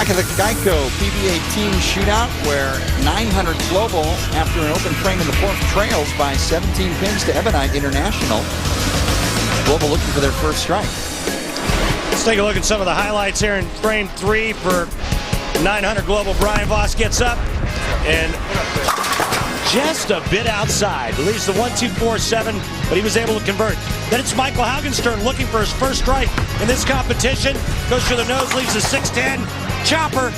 Back at the GEICO PBA team shootout, where 900 Global, after an open frame in the fourth, trails by 17 pins to Ebonite International. Global looking for their first strike. Let's take a look at some of the highlights here in frame 3 for 900 Global. Brian Voss gets up and just a bit outside. Leaves the 1-2-4-7, but he was able to convert. Then it's Michael Haugen's turn, looking for his first strike in this competition. Goes through the nose, leaves a 6-10 chopper.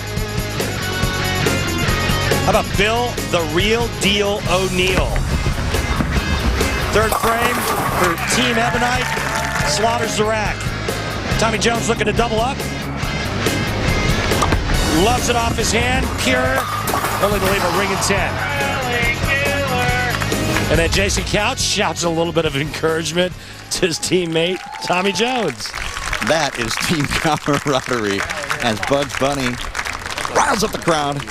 How about Bill the Real Deal O'Neill? Third frame for Team Ebonite. Slaughters the rack. Tommy Jones looking to double up. Loves it off his hand. Pure. Only to leave a ring in 10. And then Jason Couch shouts a little bit of encouragement to his teammate, Tommy Jones. That is team camaraderie as Bugs Bunny riles up the crowd.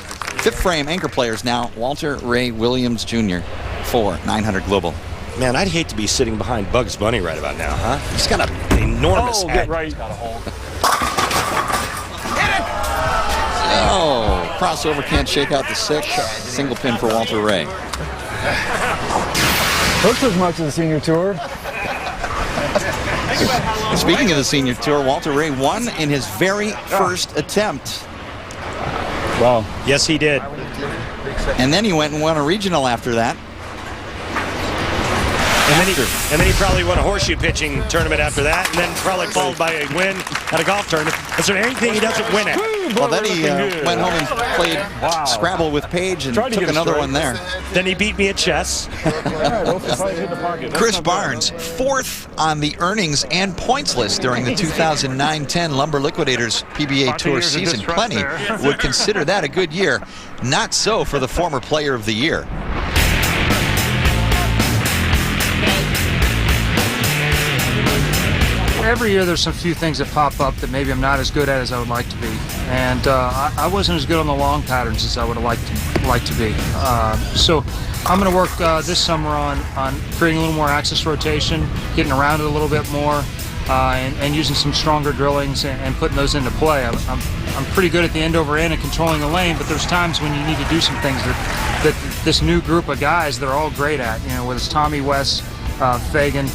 Fifth frame, anchor players now, Walter Ray Williams Jr. for 900 Global. Man, I'd hate to be sitting behind Bugs Bunny right about now, huh? He's got an enormous head. Get right. Got a hold. Oh, crossover can't shake out the 6. Single pin for Walter Ray. Looks as much as the senior tour. Speaking of the senior tour, Walter Ray won in his very first attempt. Wow. Yes, he did. And then he went and won a regional after that. And then he probably won a horseshoe pitching tournament after that, and then probably followed by a win at a golf tournament. Is there anything he doesn't win at? Well, then he went home and played Scrabble with Paige and took another one there. Then he beat me at chess. Chris Barnes, 4th on the earnings and points list during the 2009-10 Lumber Liquidators PBA Tour season. Plenty would consider that a good year. Not so for the former Player of the Year. Every year there's some few things that pop up that maybe I'm not as good at as I would like to be, and I wasn't as good on the long patterns as I would have liked to be. So I'm going to work this summer on creating a little more axis rotation, getting around it a little bit more, and using some stronger drillings and putting those into play. I'm pretty good at the end over end and controlling the lane, but there's times when you need to do some things that this new group of guys, they're all great at. You know, whether it's Tommy, Wes, Fagan,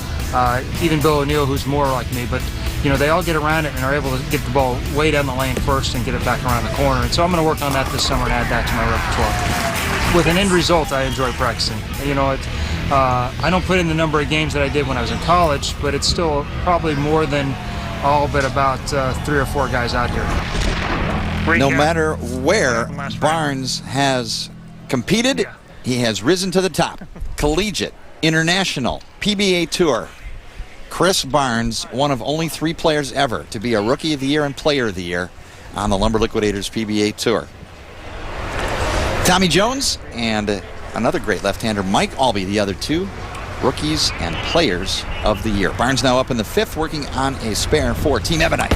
even Bill O'Neill, who's more like me, but you know, they all get around it and are able to get the ball way down the lane first and get it back around the corner. And so I'm going to work on that this summer and add that to my repertoire. With an end result, I enjoy practicing. You know, I don't put in the number of games that I did when I was in college, but it's still probably more than all but about 3 or 4 guys out here. No matter where Barnes has competed, he has risen to the top. Collegiate, international, PBA Tour. Chris Barnes, one of only 3 players ever to be a Rookie of the Year and Player of the Year on the Lumber Liquidators PBA Tour. Tommy Jones and another great left-hander, Mike Albee, the other 2 Rookies and Players of the Year. Barnes now up in the 5th, working on a spare for Team Ebonite.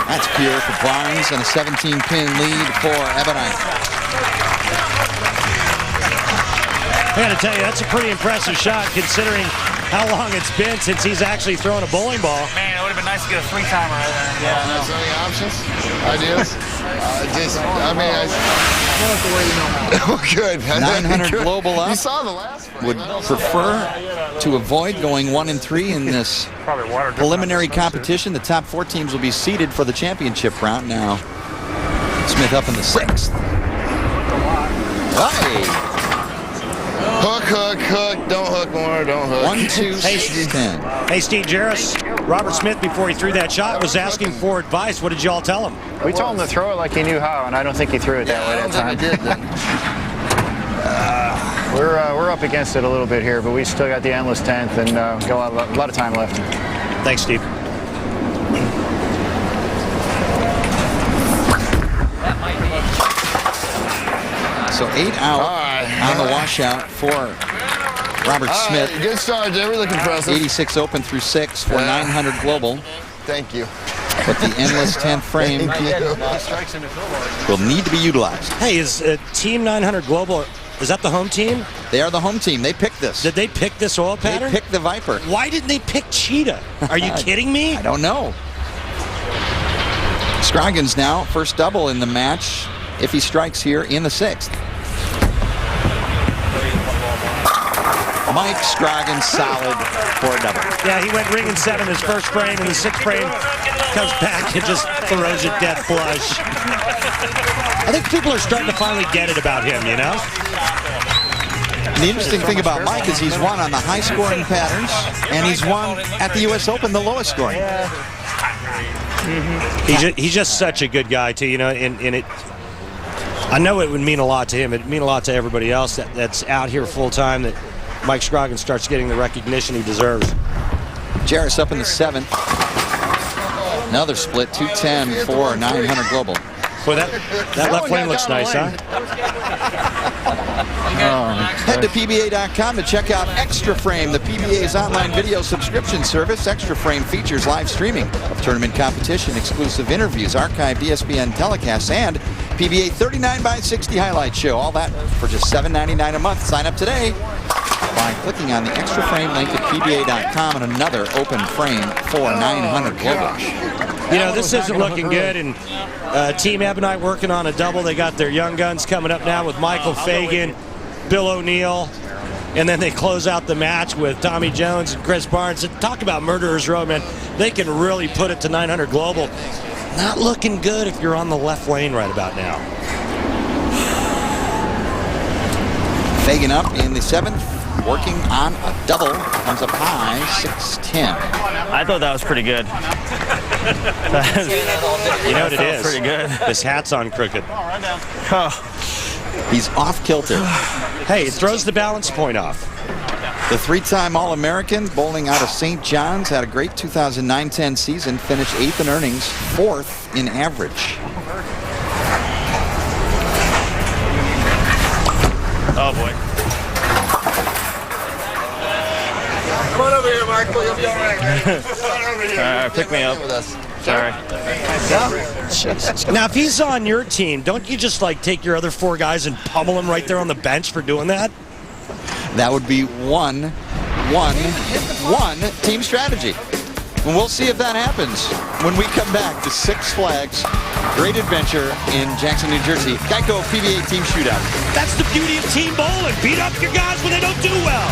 That's pure for Barnes and a 17-pin lead for Ebonite. I got to tell you, that's a pretty impressive shot considering how long it's been since he's actually thrown a bowling ball. Man, it would have been nice to get a 3-timer right there. Yeah, no. Any options? Ideas? Good. 900 good. Global up. You saw the last one. Would prefer to avoid going 1 and 3 in this preliminary competition. The top 4 teams will be seeded for the championship round. Now, Smith up in the 6th. Hey. Hook, hook, hook. Don't hook more. Don't hook. 1, 2, 6, 10. Hey, Steve Jarris, Robert Smith, before he threw that shot, was asking for advice. What did you all tell him? We told him to throw it like he knew how, and I don't think he threw it that way that time. I did then. We're up against it a little bit here, but we still got the endless 10th and got a lot of time left. Thanks, Steve. So 8 out on the washout for Robert Smith. Good start, Jay. We look impressive. 86 open through 6 for 900 Global. Thank you. But the endless 10th frame will need to be utilized. Hey, is Team 900 Global, is that the home team? They are the home team. They picked this. Did they pick this oil pattern? They picked the Viper. Why didn't they pick Cheetah? Are you kidding me? I don't know. Scroggins now, first double in the match if he strikes here in the 6th. Mike Scroggins solid for a double. Yeah, he went ring and 7 his first frame, and the 6th frame comes back and just throws a death flush. I think people are starting to finally get it about him, you know? And the interesting thing about Mike is he's won on the high-scoring patterns, and he's won at the U.S. Open the lowest scoring. He's just such a good guy, too, you know, and it. I know it would mean a lot to him. It would mean a lot to everybody else that's out here full-time, that Mike Scroggins starts getting the recognition he deserves. Jarris up in the 7th. Another split, 210 for 900 global. Boy, that left lane looks nice, huh? Head to PBA.com to check out Extra Frame, the PBA's online video subscription service. Extra Frame features live streaming of tournament competition, exclusive interviews, archived ESPN telecasts, and PBA 39x60 highlight show. All that for just $7.99 a month. Sign up today by clicking on the Extra Frame link at PBA.com and another open frame for 900 global. You know, this isn't looking good, and Team Ebonite working on a double. They got their young guns coming up now with Michael Fagan, Bill O'Neill, and then they close out the match with Tommy Jones and Chris Barnes. And talk about Murderers Row, man. They can really put it to 900 global. Not looking good if you're on the left lane right about now. Fagan up in the 7th, working on a double, comes up high, 610. I thought that was pretty good. You know what it is? Pretty good. This hat's on crooked. Oh. He's off kilter. Hey, it throws the balance point off. The 3-time All-American, bowling out of St. John's, had a great 2009-10 season, finished 8th in earnings, 4th in average. Oh, boy. Come on over here, Michael. You'll be all right, man. Come on over here. All right, pick me up. Sorry. Now, if he's on your team, don't you just like take your other 4 guys and pummel him right there on the bench for doing that? That would be one team strategy. And we'll see if that happens when we come back to Six Flags Great Adventure in Jackson, New Jersey. GEICO PBA Team Shootout. That's the beauty of team bowling. Beat up your guys when they don't do well.